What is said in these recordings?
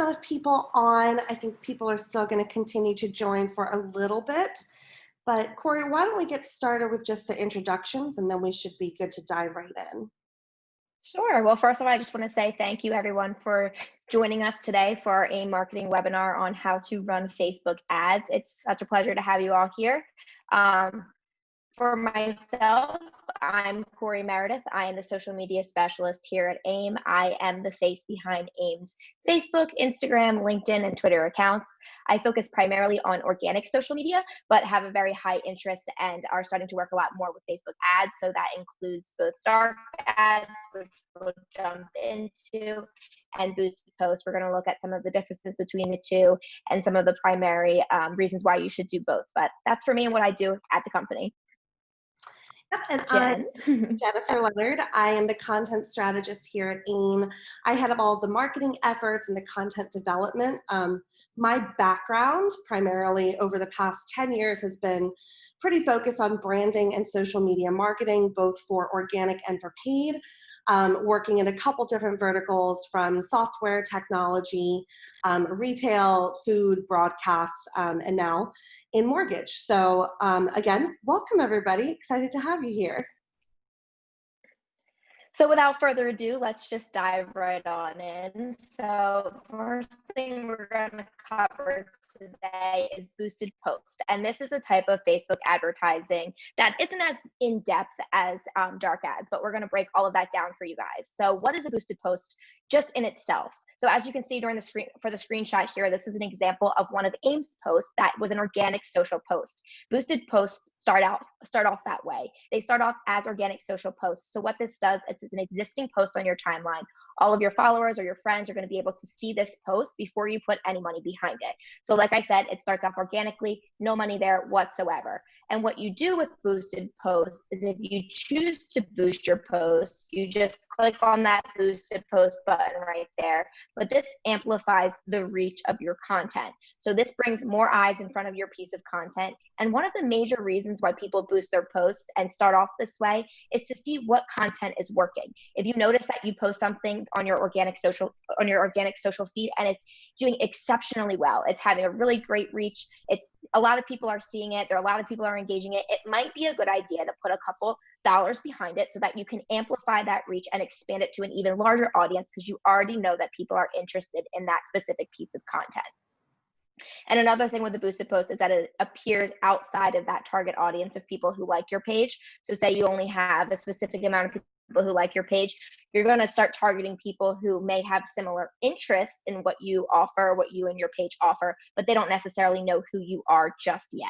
lot of people on. I think people are still going to continue to join for a little bit. But Corey, why don't we get started with just the introductions, and then we should be good to dive right in. Sure. Well, first of all, I just want to say thank you everyone for joining us today for our AIME marketing webinar on how to run Facebook ads. It's such a pleasure to have you all here. For myself, I'm Corey Meredith. I am the social media specialist here at AIME. I am the face behind AIME's Facebook, Instagram, LinkedIn, and Twitter accounts. I focus primarily on organic social media, but have a very high interest and are starting to work a lot more with Facebook ads. So that includes both dark ads, which we'll jump into, and boosted posts. We're going to look at some of the differences between the two and some of the primary reasons why you should do both. But that's for me and what I do at the company. Yep, and Jen. I'm Jennifer Leonard. I am the content strategist here at AIME. I head up all of the marketing efforts and the content development. My background, primarily over the past 10 years, has been pretty focused on branding and social media marketing, both for organic and for paid, working in a couple different verticals from software, technology, retail, food, broadcast, and now in mortgage. So again, welcome everybody. Excited to have you here. So without further ado, let's just dive right on in. So first thing we're going to cover today is boosted post. And this is a type of Facebook advertising that isn't as in-depth as dark ads, but we're going to break all of that down for you guys. So what is a boosted post just in itself? So as you can see during the screen for the screenshot here, this is an example of one of AIME's posts that was an organic social post. Boosted posts start off that way. They start off as organic social posts. So what this does, it's an existing post on your timeline. All of your followers or your friends are going to be able to see this post before you put any money behind it. So like I said, it starts off organically, no money there whatsoever. And what you do with boosted posts is if you choose to boost your post, you just click on that boosted post button right there. But this amplifies the reach of your content. So this brings more eyes in front of your piece of content. And one of the major reasons why people boost their posts and start off this way is to see what content is working. If you notice that you post something on your organic social feed and it's doing exceptionally well, it's having a really great reach, it's a lot of people are seeing it, there are a lot of people are engaging it, it might be a good idea to put a couple dollars behind it so that you can amplify that reach and expand it to an even larger audience, because you already know that people are interested in that specific piece of content. And another thing with the boosted post is that it appears outside of that target audience of people who like your page. So say you only have a specific amount of people who like your page, you're going to start targeting people who may have similar interests in what you offer, what you and your page offer, but they don't necessarily know who you are just yet.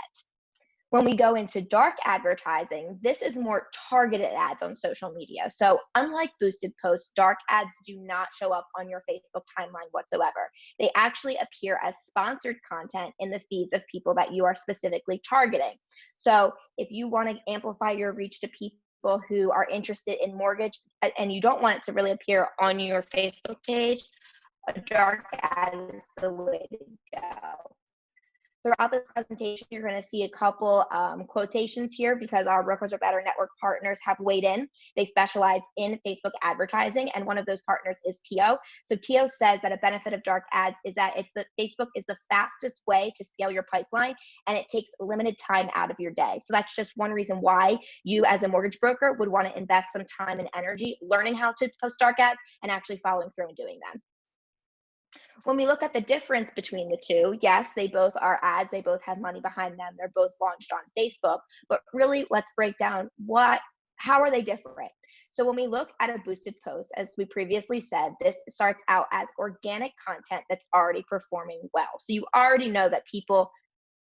When we go into dark advertising, this is more targeted ads on social media. So unlike boosted posts, dark ads do not show up on your Facebook timeline whatsoever. They actually appear as sponsored content in the feeds of people that you are specifically targeting. So if you want to amplify your reach to people who are interested in mortgage and you don't want it to really appear on your Facebook page, a dark ad is the way to go. Throughout this presentation, you're going to see a couple quotations here because our Brokers Are Better network partners have weighed in. They specialize in Facebook advertising, and one of those partners is TO. So TO says that a benefit of dark ads is that Facebook is the fastest way to scale your pipeline, and it takes limited time out of your day. So that's just one reason why you as a mortgage broker would want to invest some time and energy learning how to post dark ads and actually following through and doing them. When we look at the difference between the two, yes, they both are ads, they both have money behind them, they're both launched on Facebook, but really let's break down how are they different? So when we look at a boosted post, as we previously said, this starts out as organic content that's already performing well. So you already know that people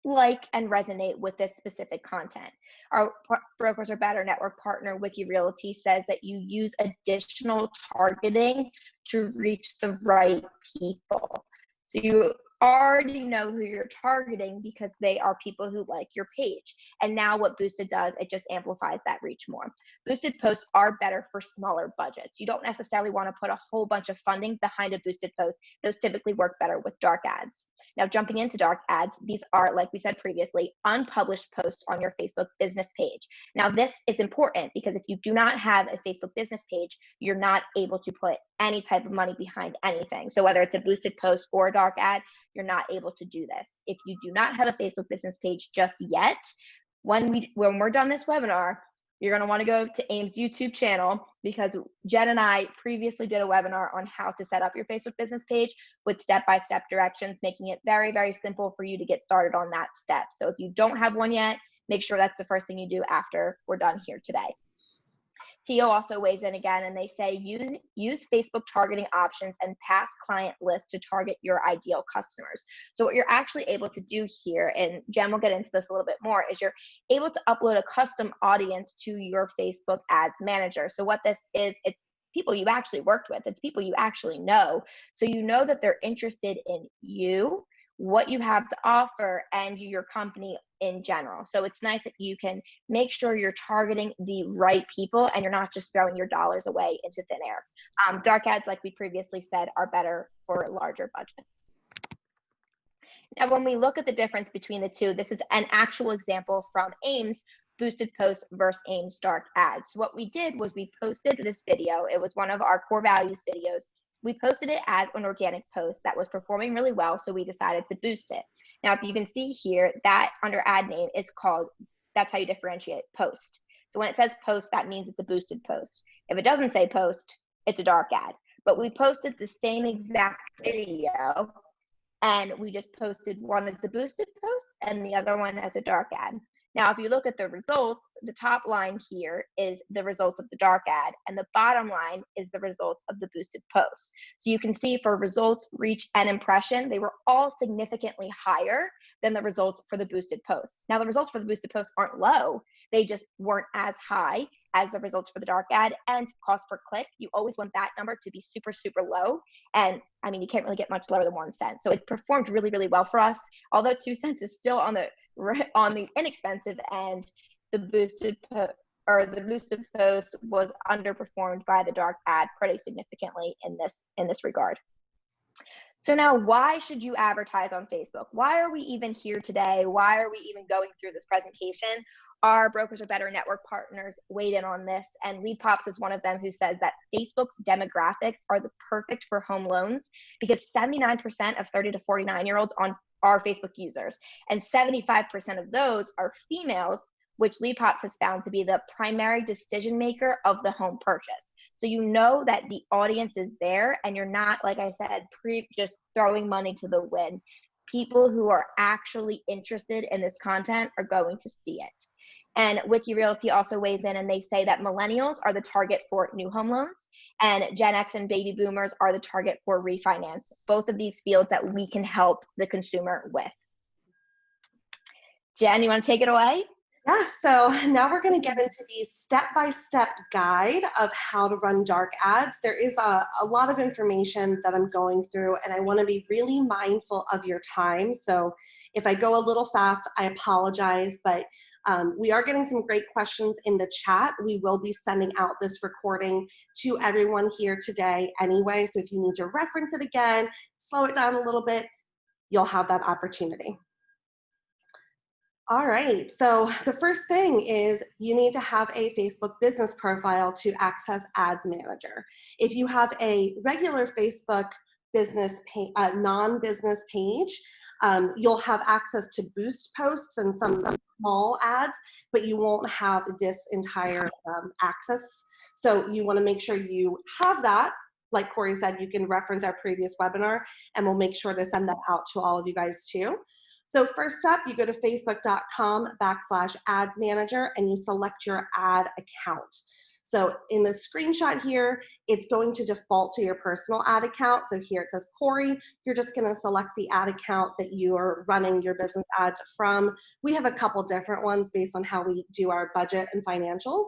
like and resonate with this specific content. Our Brokers Are Better network partner, Wiki Realty, says that you use additional targeting to reach the right people. So you already know who you're targeting because they are people who like your page. And now what Boosted does, it just amplifies that reach more. Boosted posts are better for smaller budgets. You don't necessarily want to put a whole bunch of funding behind a boosted post. Those typically work better with dark ads. Now, jumping into dark ads, these are, like we said previously, unpublished posts on your Facebook business page. Now, this is important because if you do not have a Facebook business page, you're not able to put any type of money behind anything. So whether it's a boosted post or a dark ad, you're not able to do this. If you do not have a Facebook business page just yet, when we're done this webinar, you're going to want to go to AIME's YouTube channel, because Jen and I previously did a webinar on how to set up your Facebook business page with step-by-step directions, making it very, very simple for you to get started on that step. So if you don't have one yet, make sure that's the first thing you do after we're done here today. Theo also weighs in again, and they say use Facebook targeting options and past client lists to target your ideal customers. So what you're actually able to do here, and Jen will get into this a little bit more, is you're able to upload a custom audience to your Facebook ads manager. So what this is, it's people you actually worked with, it's people you actually know. So you know that they're interested in you, what you have to offer, and your company in general. So it's nice that you can make sure you're targeting the right people and you're not just throwing your dollars away into thin air. Dark ads, like we previously said, are better for larger budgets. Now, when we look at the difference between the two, this is an actual example from AIME's boosted posts versus AIME's dark ads. So what we did was we posted this video. It was one of our core values videos. We posted it as an organic post that was performing really well, so we decided to boost it. Now, if you can see here, that under ad name is called, that's how you differentiate post. So when it says post, that means it's a boosted post. If it doesn't say post, it's a dark ad. But we posted the same exact video, and we just posted one as a boosted post and the other one as a dark ad. Now, if you look at the results, the top line here is the results of the dark ad, and the bottom line is the results of the boosted post. So you can see for results, reach, and impression, they were all significantly higher than the results for the boosted post. Now, the results for the boosted post aren't low, they just weren't as high as the results for the dark ad. And cost per click, you always want that number to be super, super low. And I mean, you can't really get much lower than 1 cent. So it performed really, really well for us. Although 2 cents is still on the inexpensive end, the boosted post was underperformed by the dark ad pretty significantly in this regard. So now, why should you advertise on Facebook? Why are we even here today? Why are we even going through this presentation? Our Brokers Are Better network partners weighed in on this, and Lead Pops is one of them who says that Facebook's demographics are the perfect for home loans because 79% of 30 to 49-year-olds are Facebook users, and 75% of those are females, which Lead Pops has found to be the primary decision maker of the home purchase. So you know that the audience is there, and you're not, like I said, just throwing money to the wind. People who are actually interested in this content are going to see it. And Wiki Realty also weighs in, and they say that millennials are the target for new home loans, and Gen X and baby boomers are the target for refinance. Both of these fields that we can help the consumer with. Jen, you want to take it away? Yeah, so now we're going to get into the step-by-step guide of how to run dark ads. There is a lot of information that I'm going through, and I want to be really mindful of your time. So if I go a little fast, I apologize, but we are getting some great questions in the chat. We will be sending out this recording to everyone here today anyway, so if you need to reference it again, slow it down a little bit, you'll have that opportunity. All right, so the first thing is you need to have a Facebook business profile to access Ads Manager. If you have a regular Facebook business non-business page, you'll have access to boost posts and some small ads, but you won't have this entire access. So you want to make sure you have that. Like Corey said, you can reference our previous webinar, and we'll make sure to send that out to all of you guys too. So first up, you go to facebook.com/ads manager and you select your ad account. So in the screenshot here, it's going to default to your personal ad account. So here it says Corey. You're just going to select the ad account that you are running your business ads from. We have a couple different ones based on how we do our budget and financials.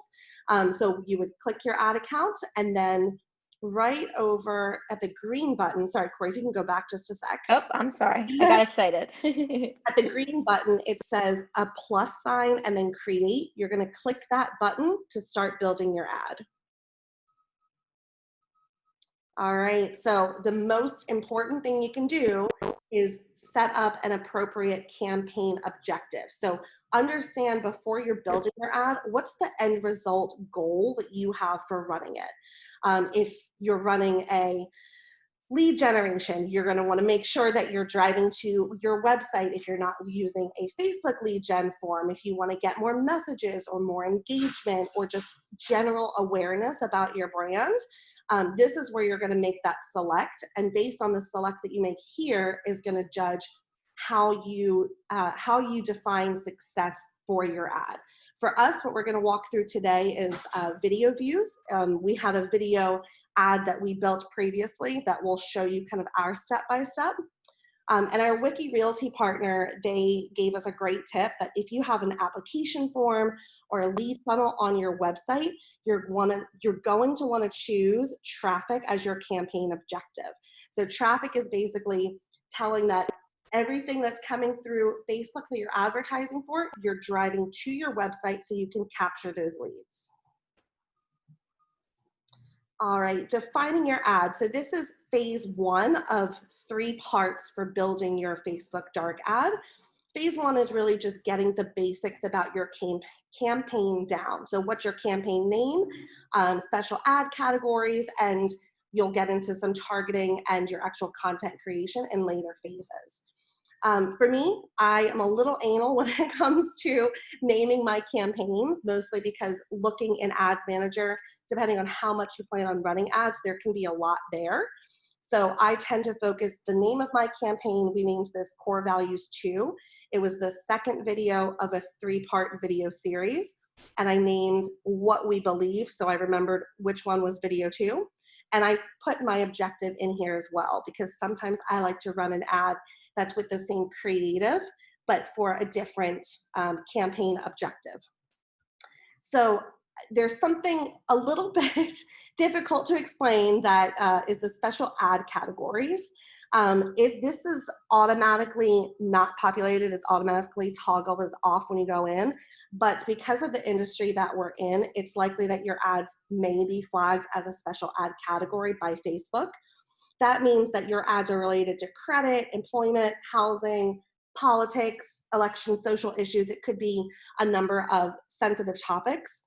So you would click your ad account, and then right over at the green button, sorry, Corey, if you can go back just a sec. Oh, I'm sorry. I got excited. At the green button, it says a plus sign and then create. You're going to click that button to start building your ad. All right, so the most important thing you can do is set up an appropriate campaign objective. So understand before you're building your ad, what's the end result goal that you have for running it. If you're running a lead generation, you're going to want to make sure that you're driving to your website if you're not using a Facebook lead gen form. If you want to get more messages or more engagement or just general awareness about your brand, this is where you're going to make that select. And based on the select that you make here is going to judge how you define success for your ad. For us, what we're going to walk through today is video views. We had a video ad that we built previously that will show you kind of our step-by-step. And our Wiki Realty partner, they gave us a great tip that if you have an application form or a lead funnel on your website, you're going to want to choose traffic as your campaign objective. So traffic is basically telling that everything that's coming through Facebook that you're advertising for, you're driving to your website so you can capture those leads. All right, defining your ad. So this is phase one of 3 parts for building your Facebook dark ad. Phase one is really just getting the basics about your campaign down. So what's your campaign name, special ad categories, and you'll get into some targeting and your actual content creation in later phases. For me, I am a little anal when it comes to naming my campaigns, mostly because looking in Ads Manager, depending on how much you plan on running ads, there can be a lot there. So I tend to focus the name of my campaign. We named this Core Values 2. It was the second video of a 3-part video series. And I named What We Believe, so I remembered which one was video 2. And I put my objective in here as well, because sometimes I like to run an ad that's with the same creative, but for a different campaign objective. So there's something a little bit difficult to explain that is the special ad categories. If this is automatically not populated, it's automatically toggled as off when you go in. But because of the industry that we're in, it's likely that your ads may be flagged as a special ad category by Facebook. That means that your ads are related to credit, employment, housing, politics, election, social issues. It could be a number of sensitive topics.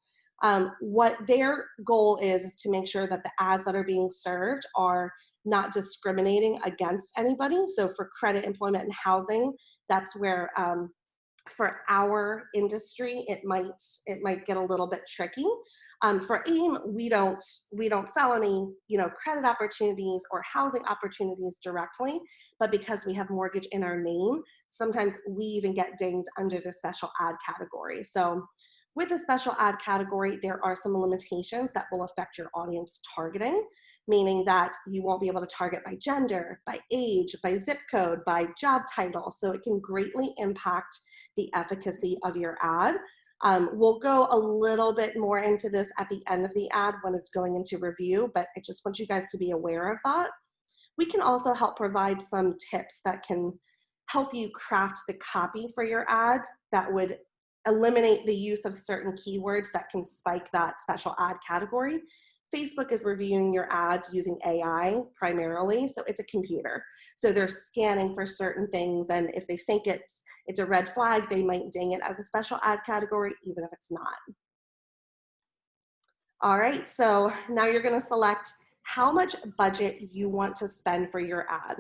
What their goal is to make sure that the ads that are being served are not discriminating against anybody. So for credit, employment, and housing, that's where for our industry it might get a little bit tricky. For AIME, we don't sell any credit opportunities or housing opportunities directly, but because we have mortgage in our name, sometimes we even get dinged under the special ad category. So with the special ad category, there are some limitations that will affect your audience targeting, meaning that you won't be able to target by gender, by age, by zip code, by job title. So it can greatly impact the efficacy of your ad. We'll go a little bit more into this at the end of the ad when it's going into review, but I just want you guys to be aware of that. We can also help provide some tips that can help you craft the copy for your ad that would eliminate the use of certain keywords that can spike that special ad category. Facebook is reviewing your ads using AI primarily, so it's a computer. So they're scanning for certain things, and if they think it's a red flag, they might ding it as a special ad category, even if it's not. All right, so now you're gonna select how much budget you want to spend for your ad.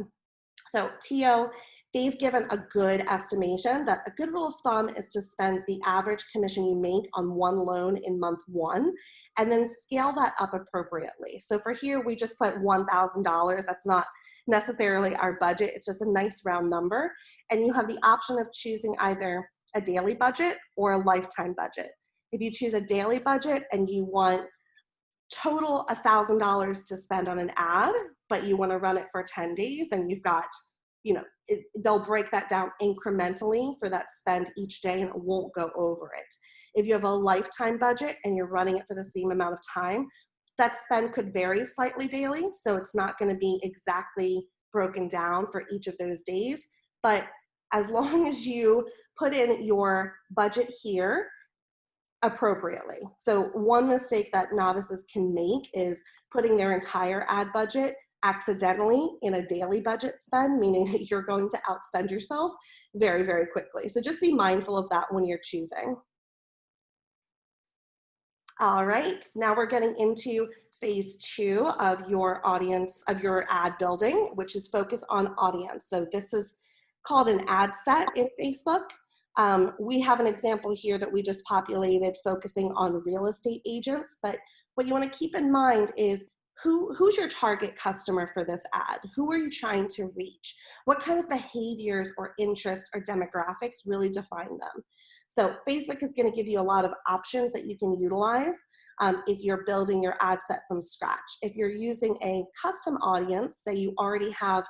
So TO, they've given a good estimation that a good rule of thumb is to spend the average commission you make on one loan in month 1, and then scale that up appropriately. So for here, we just put $1,000. That's not necessarily our budget. It's just a nice round number. And you have the option of choosing either a daily budget or a lifetime budget. If you choose a daily budget and you want total $1,000 to spend on an ad, but you want to run it for 10 days, and you've got, they'll break that down incrementally for that spend each day, and it won't go over it. If you have a lifetime budget and you're running it for the same amount of time, that spend could vary slightly daily, so it's not going to be exactly broken down for each of those days. But as long as you put in your budget here appropriately. So one mistake that novices can make is putting their entire ad budget accidentally in a daily budget spend, meaning that you're going to outspend yourself very, very quickly. So just be mindful of that when you're choosing. All right, now we're getting into phase 2 of your audience, of your ad building, which is focus on audience. So this is called an ad set in Facebook. We have an example here that we just populated focusing on real estate agents, but what you want to keep in mind is who's your target customer for this ad? Who are you trying to reach? What kind of behaviors or interests or demographics really define them? So Facebook is going to give you a lot of options that you can utilize if you're building your ad set from scratch. If you're using a custom audience, say you already have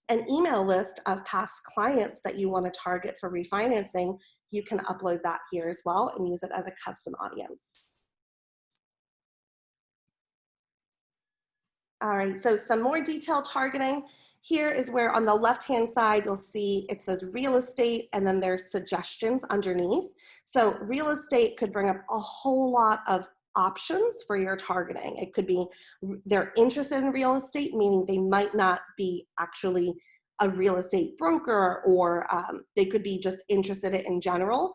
an email list of past clients that you want to target for refinancing, you can upload that here as well and use it as a custom audience. All right, so some more detailed targeting. Here is where on the left-hand side, you'll see it says real estate and then there's suggestions underneath. So real estate could bring up a whole lot of options for your targeting. It could be they're interested in real estate, meaning they might not be actually a real estate broker, or they could be just interested in general.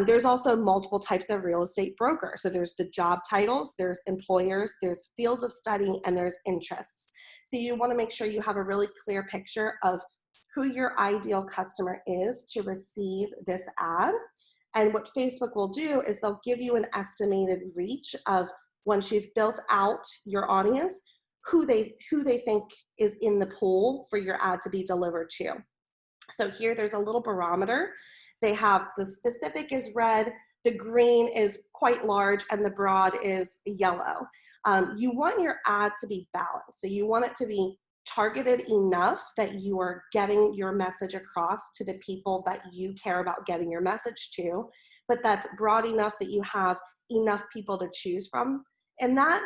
There's also multiple types of real estate broker. So there's the job titles, there's employers, there's fields of study, and there's interests. So you want to make sure you have a really clear picture of who your ideal customer is to receive this ad. And what Facebook will do is they'll give you an estimated reach of, once you've built out your audience, who they think is in the pool for your ad to be delivered to. So here there's a little barometer. They have the specific is red, the green is quite large, and the broad is yellow. You want your ad to be balanced. So you want it to be targeted enough that you are getting your message across to the people that you care about getting your message to, but that's broad enough that you have enough people to choose from. And that,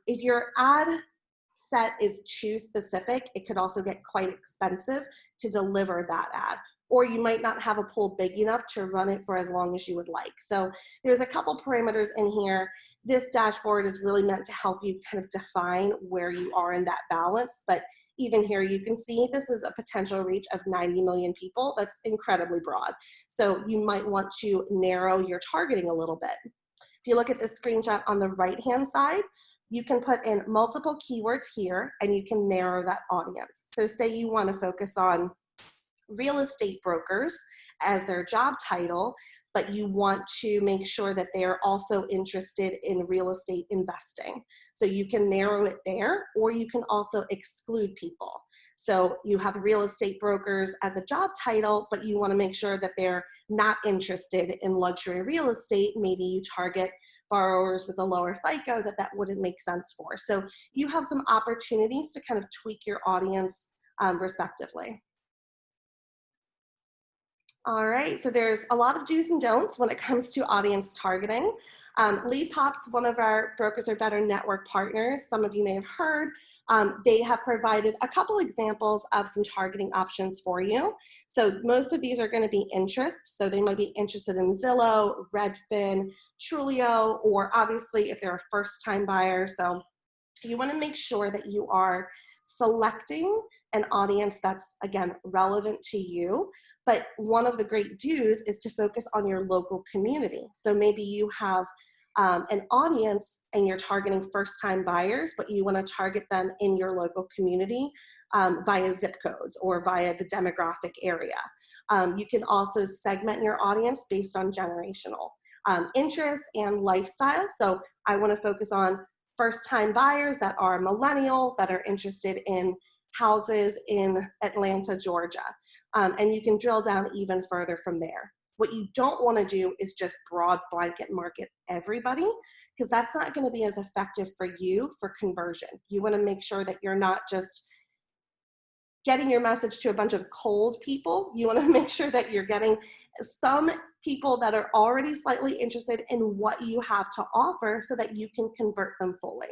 if your ad set is too specific, it could also get quite expensive to deliver that ad. Or you might not have a pool big enough to run it for as long as you would like. So there's a couple parameters in here. This dashboard is really meant to help you kind of define where you are in that balance. But even here, you can see this is a potential reach of 90 million people. That's incredibly broad. So you might want to narrow your targeting a little bit. If you look at this screenshot on the right-hand side, you can put in multiple keywords here and you can narrow that audience. So say you want to focus on real estate brokers as their job title, but you want to make sure that they are also interested in real estate investing. So you can narrow it there, or you can also exclude people. So you have real estate brokers as a job title, but you want to make sure that they're not interested in luxury real estate. Maybe you target borrowers with a lower FICO that wouldn't make sense for. So you have some opportunities to kind of tweak your audience respectively. All right, so there's a lot of do's and don'ts when it comes to audience targeting. LeadPop's one of our Brokers Are Better network partners. Some of you may have heard. They have provided a couple examples of some targeting options for you. So most of these are going to be interests. So they might be interested in Zillow, Redfin, Trulio, or obviously if they're a first-time buyer. So you want to make sure that you are selecting an audience that's, again, relevant to you. But one of the great do's is to focus on your local community. So maybe you have an audience and you're targeting first-time buyers, but you want to target them in your local community via zip codes or via the demographic area. You can also segment your audience based on generational interests and lifestyle. So I want to focus on first-time buyers that are millennials that are interested in houses in Atlanta, Georgia. And you can drill down even further from there. What you don't want to do is just broad blanket market everybody, because that's not going to be as effective for you for conversion. You want to make sure that you're not just getting your message to a bunch of cold people. You want to make sure that you're getting some people that are already slightly interested in what you have to offer so that you can convert them fully.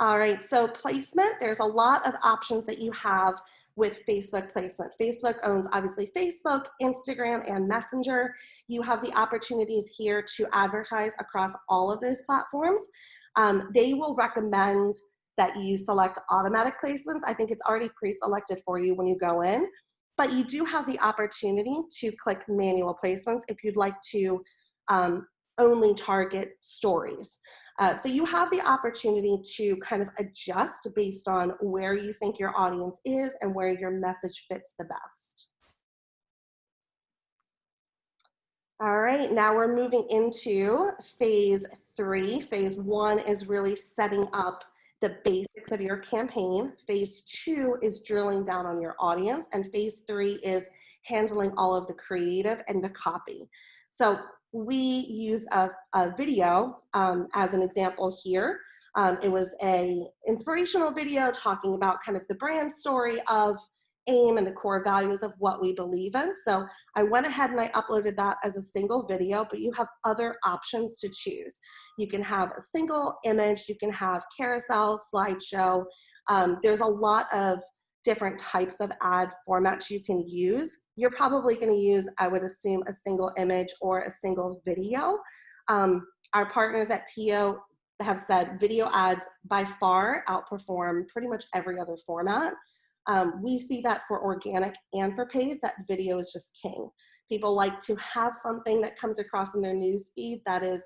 All right, so placement, there's a lot of options that you have with Facebook placement. Facebook owns obviously Facebook, Instagram, and Messenger. You have the opportunities here to advertise across all of those platforms. They will recommend that you select automatic placements. I think it's already pre-selected for you when you go in, but you do have the opportunity to click manual placements if you'd like to only target stories. So you have the opportunity to kind of adjust based on where you think your audience is and where your message fits the best. All right, now we're moving into phase 3. Phase 1 is really setting up the basics of your campaign. Phase 2 is drilling down on your audience, and phase 3 is handling all of the creative and the copy. So we use a video as an example here. It was a inspirational video talking about kind of the brand story of AIME and the core values of what we believe in. So I went ahead and I uploaded that as a single video, but you have other options to choose. You can have a single image, you can have carousel, slideshow. There's a lot of different types of ad formats you can use. You're probably going to use, I would assume, a single image or a single video. Our partners at TIO have said video ads by far outperform pretty much every other format. We see that for organic and for paid, that video is just king. People like to have something that comes across in their news feed that is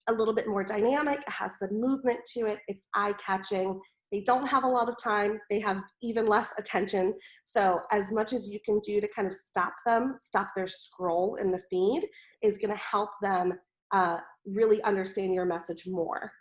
a little bit more dynamic, it has some movement to it, it's eye-catching. They don't have a lot of time, they have even less attention. So as much as you can do to kind of stop their scroll in the feed is gonna help them really understand your message more.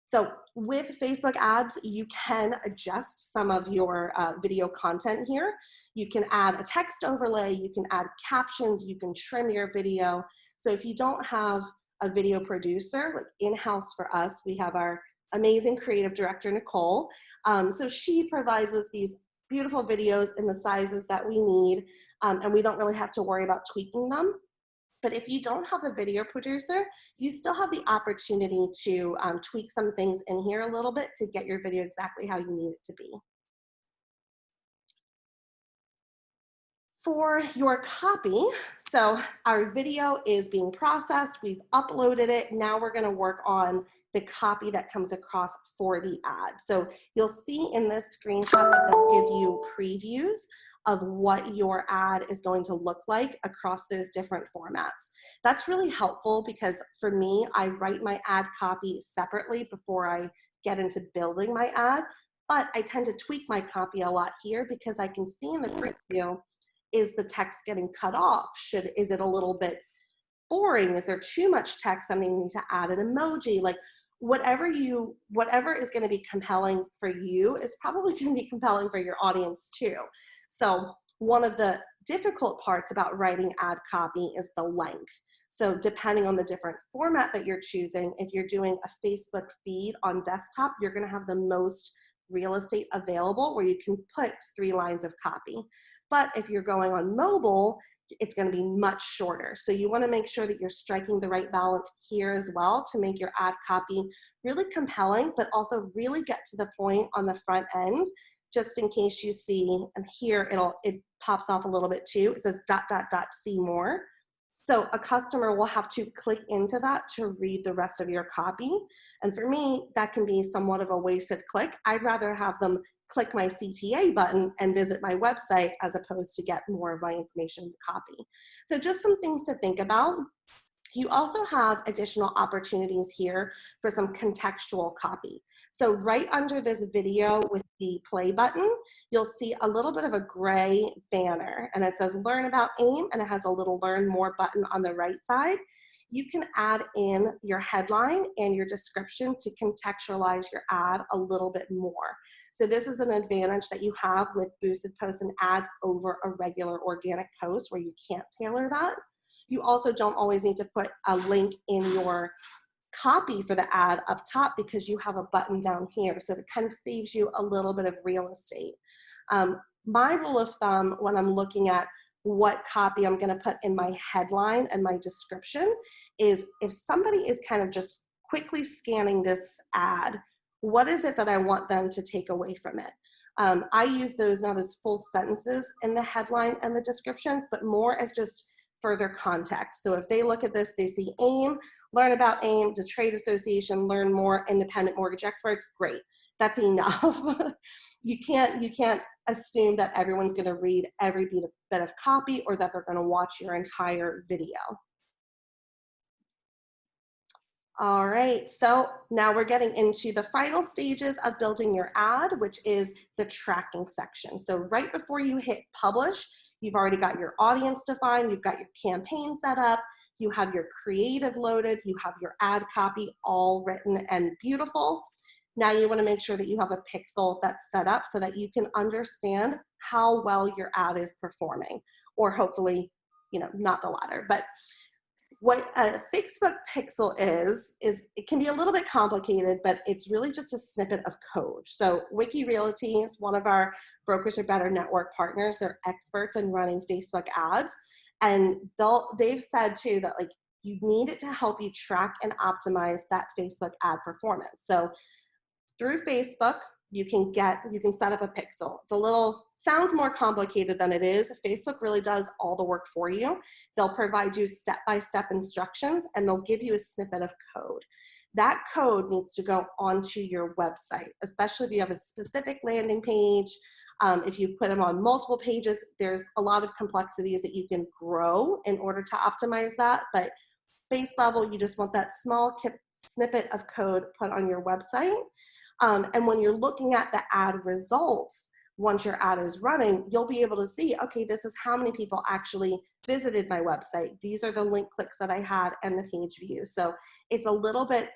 So with Facebook ads, you can adjust some of your video content here. You can add a text overlay, you can add captions, you can trim your video. So if you don't have a video producer, like in-house for us, we have our amazing creative director, Nicole. So she provides us these beautiful videos in the sizes that we need, and we don't really have to worry about tweaking them. But if you don't have a video producer, you still have the opportunity to tweak some things in here a little bit to get your video exactly how you need it to be. For your copy, so our video is being processed, we've uploaded it, now we're gonna work on the copy that comes across for the ad. So you'll see in this screenshot that they'll give you previews of what your ad is going to look like across those different formats. That's really helpful because for me, I write my ad copy separately before I get into building my ad, but I tend to tweak my copy a lot here because I can see in the preview, is the text getting cut off? Is it a little bit boring? Is there too much text? I'm needing to add an emoji. Like whatever is going to be compelling for you is probably going to be compelling for your audience too. So one of the difficult parts about writing ad copy is the length. So depending on the different format that you're choosing, if you're doing a Facebook feed on desktop, you're going to have the most real estate available where you can put 3 lines of copy. But if you're going on mobile, it's going to be much shorter. So you want to make sure that you're striking the right balance here as well to make your ad copy really compelling, but also really get to the point on the front end, just in case you see, and here it pops off a little bit too. It says ... see more. So a customer will have to click into that to read the rest of your copy. And for me, that can be somewhat of a wasted click. I'd rather have them click my CTA button and visit my website as opposed to get more of my information in the copy. So just some things to think about. You also have additional opportunities here for some contextual copy. So right under this video with the play button, you'll see a little bit of a gray banner and it says learn about AIME and it has a little learn more button on the right side. You can add in your headline and your description to contextualize your ad a little bit more. So this is an advantage that you have with boosted posts and ads over a regular organic post where you can't tailor that. You also don't always need to put a link in your copy for the ad up top because you have a button down here. So it kind of saves you a little bit of real estate. My rule of thumb when I'm looking at what copy I'm going to put in my headline and my description is if somebody is kind of just quickly scanning this ad, what is it that I want them to take away from it? I use those not as full sentences in the headline and the description, but more as just further context. So if they look at this, they see AIME, learn about AIME, the trade association, learn more, independent mortgage experts, great. That's enough. You can't assume that everyone's going to read every bit of copy or that they're going to watch your entire video. All right, so now we're getting into the final stages of building your ad, which is the tracking section. So right before you hit publish, you've already got your audience defined, you've got your campaign set up, you have your creative loaded, you have your ad copy all written and beautiful. Now you want to make sure that you have a pixel that's set up so that you can understand how well your ad is performing, or hopefully, not the latter. But what a Facebook pixel is it can be a little bit complicated, but it's really just a snippet of code. So Wiki Realty is one of our Brokers Are Better network partners. They're experts in running Facebook ads. And they've said too that like you need it to help you track and optimize that Facebook ad performance. So through Facebook, you can set up a pixel. Sounds more complicated than it is. Facebook really does all the work for you. They'll provide you step-by-step instructions and they'll give you a snippet of code. That code needs to go onto your website, especially if you have a specific landing page. If you put them on multiple pages, there's a lot of complexities that you can grow in order to optimize that. But base level, you just want that small snippet of code put on your website. And when you're looking at the ad results, once your ad is running, you'll be able to see, okay, this is how many people actually visited my website. These are the link clicks that I had and the page views. So it's a little bit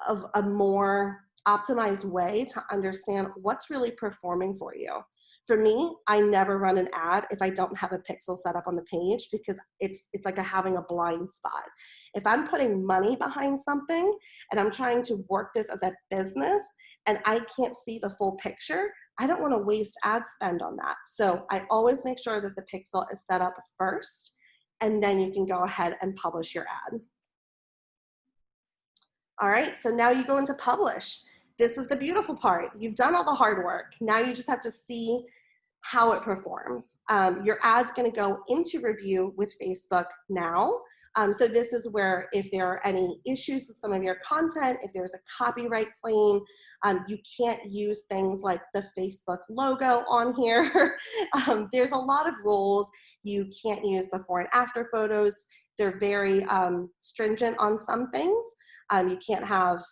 of a more optimized way to understand what's really performing for you. For me, I never run an ad if I don't have a pixel set up on the page, because it's like having a blind spot. If I'm putting money behind something and I'm trying to work this as a business and I can't see the full picture, I don't want to waste ad spend on that. So I always make sure that the pixel is set up first, and then you can go ahead and publish your ad. All right, so now you go into publish. This is the beautiful part. You've done all the hard work. Now you just have to see how it performs. Your ad's gonna go into review with Facebook now. So this is where if there are any issues with some of your content, if there's a copyright claim, you can't use things like the Facebook logo on here. There's a lot of rules. You can't use before and after photos. They're very stringent on some things. You can't have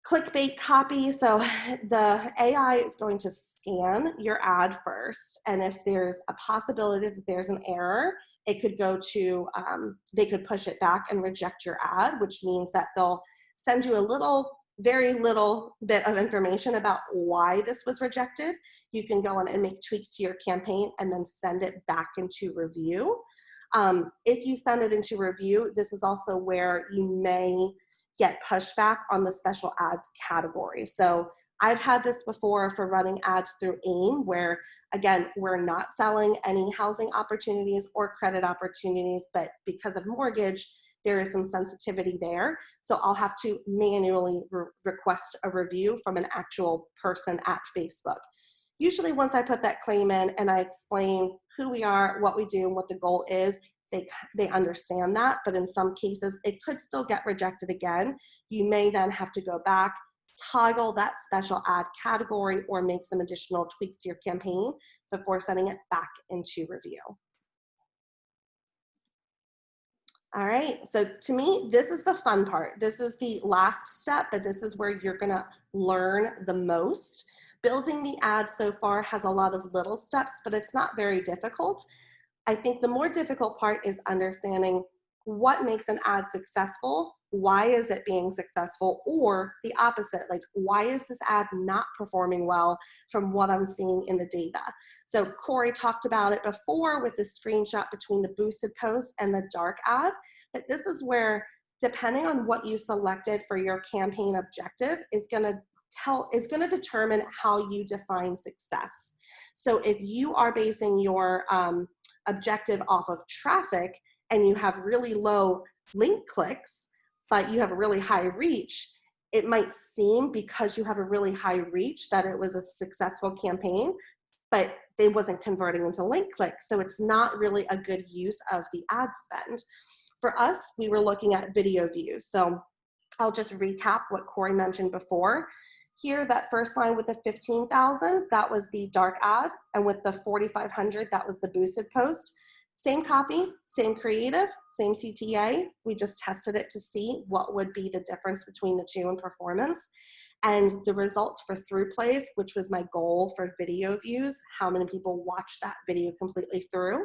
clickbait copy. So the AI is going to scan your ad first. And if there's a possibility that there's an error, it could go to, they could push it back and reject your ad, which means that they'll send you very little bit of information about why this was rejected. You can go on and make tweaks to your campaign and then send it back into review. If you send it into review, this is also where you may get pushback on the special ads category. So I've had this before for running ads through AIME, where again, we're not selling any housing opportunities or credit opportunities, but because of mortgage, there is some sensitivity there. So I'll have to manually request a review from an actual person at Facebook. Usually once I put that claim in and I explain who we are, what we do, and what the goal is, they understand that. But in some cases, it could still get rejected again. You may then have to go back, toggle that special ad category, or make some additional tweaks to your campaign before sending it back into review. All right, so to me, this is the fun part. This is the last step, but this is where you're gonna learn the most. Building the ad so far has a lot of little steps, but it's not very difficult. I think the more difficult part is understanding what makes an ad successful, why is it being successful, or the opposite, like why is this ad not performing well from what I'm seeing in the data. So Corey talked about it before with the screenshot between the boosted post and the dark ad, but this is where, depending on what you selected for your campaign objective, is going to determine how you define success. So if you are basing your objective off of traffic and you have really low link clicks, but you have a really high reach, it might seem because you have a really high reach that it was a successful campaign, but they wasn't converting into link clicks. So it's not really a good use of the ad spend. For us, we were looking at video views. So I'll just recap what Corey mentioned before. Here, that first line with the 15,000, that was the dark ad. And with the 4,500, that was the boosted post. Same copy, same creative, same CTA. We just tested it to see what would be the difference between the two in performance. And the results for through plays, which was my goal for video views, how many people watch that video completely through,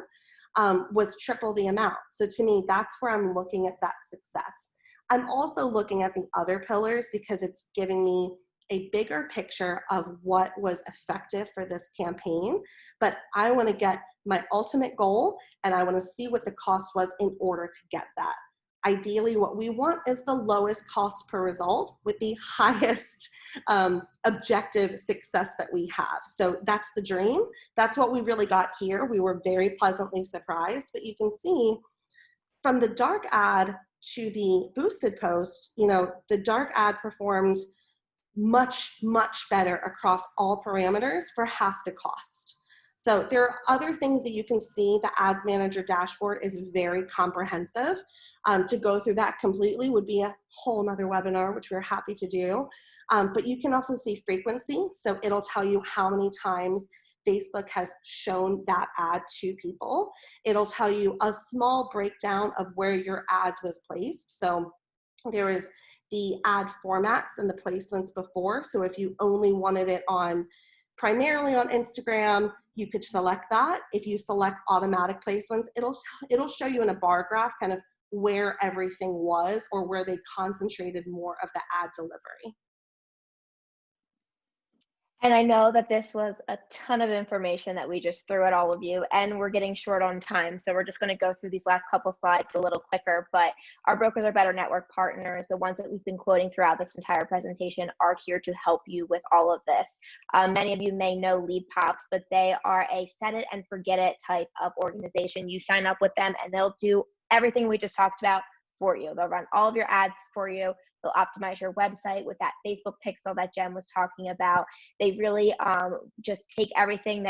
was triple the amount. So to me, that's where I'm looking at that success. I'm also looking at the other pillars because it's giving me a bigger picture of what was effective for this campaign, but I want to get my ultimate goal and I want to see what the cost was in order to get that. Ideally, what we want is the lowest cost per result with the highest objective success that we have. So that's the dream. That's what we really got here. We were very pleasantly surprised, but you can see from the dark ad to the boosted post, you know, the dark ad performed much, much better across all parameters for half the cost. So there are other things that you can see. The Ads Manager dashboard is very comprehensive. To go through that completely would be a whole nother webinar, which we're happy to do. But you can also see frequency. So it'll tell you how many times Facebook has shown that ad to people. It'll tell you a small breakdown of where your ads was placed. So there is the ad formats and the placements before. So if you only wanted it on primarily on Instagram, you could select that. If you select automatic placements, it'll show you in a bar graph kind of where everything was or where they concentrated more of the ad delivery. And I know that this was a ton of information that we just threw at all of you, and we're getting short on time. So we're just going to go through these last couple slides a little quicker. But our Brokers Are Better network partners, the ones that we've been quoting throughout this entire presentation, are here to help you with all of this. Many of you may know Lead Pops, but they are a set it and forget it type of organization. You sign up with them and they'll do everything we just talked about for you. They'll run all of your ads for you. They'll optimize your website with that Facebook pixel that Jen was talking about. They really just take everything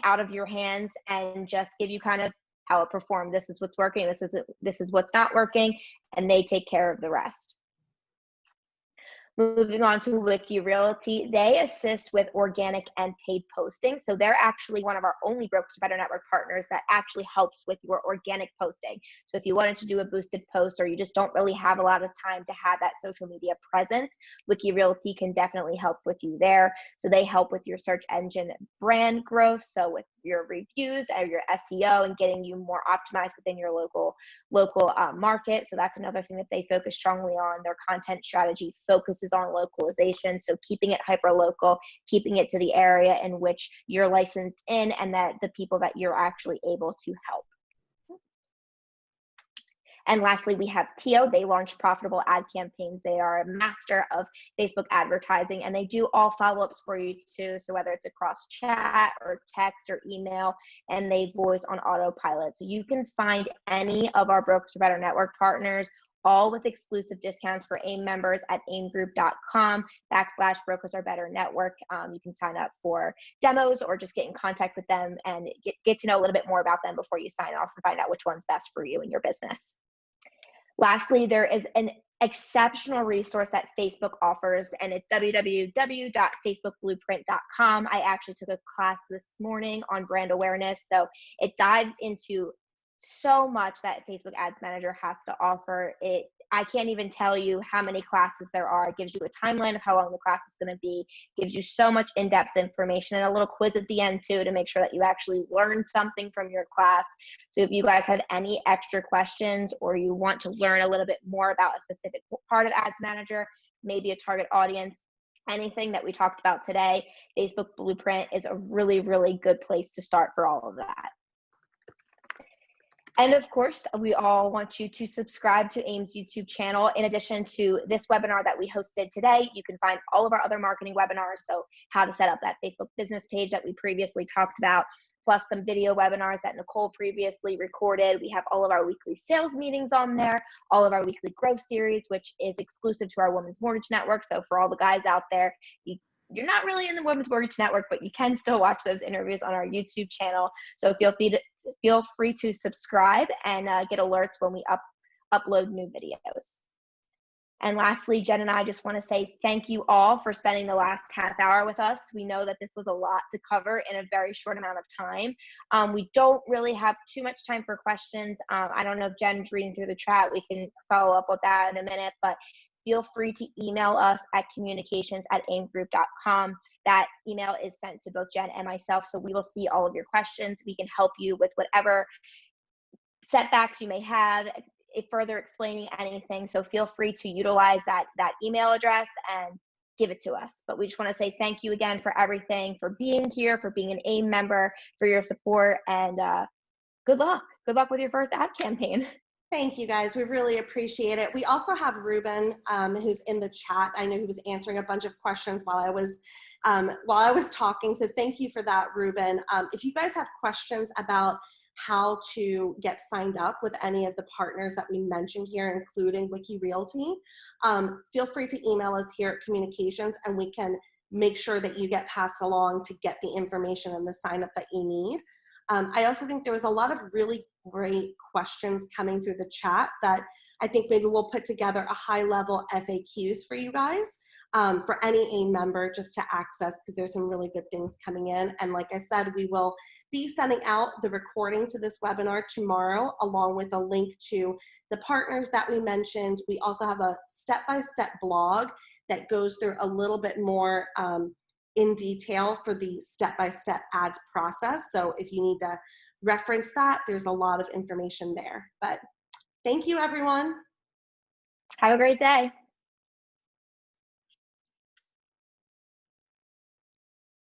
out of your hands and just give you kind of how it performed. This is what's working. This is what's not working, and they take care of the rest. Moving on to Wiki Realty, they assist with organic and paid posting. So they're actually one of our only Brokers Are Better network partners that actually helps with your organic posting. So if you wanted to do a boosted post or you just don't really have a lot of time to have that social media presence, Wiki Realty can definitely help with you there. So they help with your search engine brand growth. So with your reviews and your SEO and getting you more optimized within your local market. So that's another thing that they focus strongly on. Their content strategy focuses on localization. So keeping it hyper local, keeping it to the area in which you're licensed in and that the people that you're actually able to help. And lastly, we have Tio. They launch profitable ad campaigns. They are a master of Facebook advertising, and they do all follow-ups for you too. So whether it's across chat or text or email, and they voice on autopilot. So you can find any of our Brokers Are Better network partners, all with exclusive discounts for AIME members at aimegroup.com/Brokers Are Better network. You can sign up for demos or just get in contact with them and get to know a little bit more about them before you sign off and find out which one's best for you and your business. Lastly, there is an exceptional resource that Facebook offers, and it's www.facebookblueprint.com. I actually took a class this morning on brand awareness, so it dives into so much that Facebook Ads Manager has to offer. I can't even tell you how many classes there are. It gives you a timeline of how long the class is going to be, gives you so much in-depth information, and a little quiz at the end too to make sure that you actually learn something from your class. So if you guys have any extra questions or you want to learn a little bit more about a specific part of Ads Manager, maybe a target audience, anything that we talked about today, Facebook Blueprint is a really, really good place to start for all of that. And of course, we all want you to subscribe to AIME's YouTube channel. In addition to this webinar that we hosted today, you can find all of our other marketing webinars. So how to set up that Facebook business page that we previously talked about, plus some video webinars that Nicole previously recorded. We have all of our weekly sales meetings on there, all of our weekly growth series, which is exclusive to our Women's Mortgage Network. So for all the guys out there, you're not really in the Women's Mortgage Network, but you can still watch those interviews on our YouTube channel. So feel free to subscribe and get alerts when we upload new videos. And lastly, Jen and I just want to say thank you all for spending the last half hour with us. We know that this was a lot to cover in a very short amount of time. We don't really have too much time for questions. I don't know if Jen's reading through the chat. We can follow up with that in a minute, but feel free to email us at communications@aimegroup.com. That email is sent to both Jen and myself, so we will see all of your questions. We can help you with whatever setbacks you may have, further explaining anything. So feel free to utilize that email address and give it to us. But we just want to say thank you again for everything, for being here, for being an AIME member, for your support, and good luck. Good luck with your first ad campaign. Thank you guys. We really appreciate it. We also have Ruben, who's in the chat. I know he was answering a bunch of questions while I was talking. So thank you for that, Ruben. If you guys have questions about how to get signed up with any of the partners that we mentioned here, including Wiki Realty, feel free to email us here at Communications, and we can make sure that you get passed along to get the information and the sign up that you need. I also think there was a lot of really great questions coming through the chat that I think maybe we'll put together a high-level FAQs for you guys, for any AIME member just to access, because there's some really good things coming in. And like I said, we will be sending out the recording to this webinar tomorrow, along with a link to the partners that we mentioned. We also have a step-by-step blog that goes through a little bit more in detail for the step-by-step ads process. So if you need to reference that, there's a lot of information there. But thank you, everyone. Have a great day.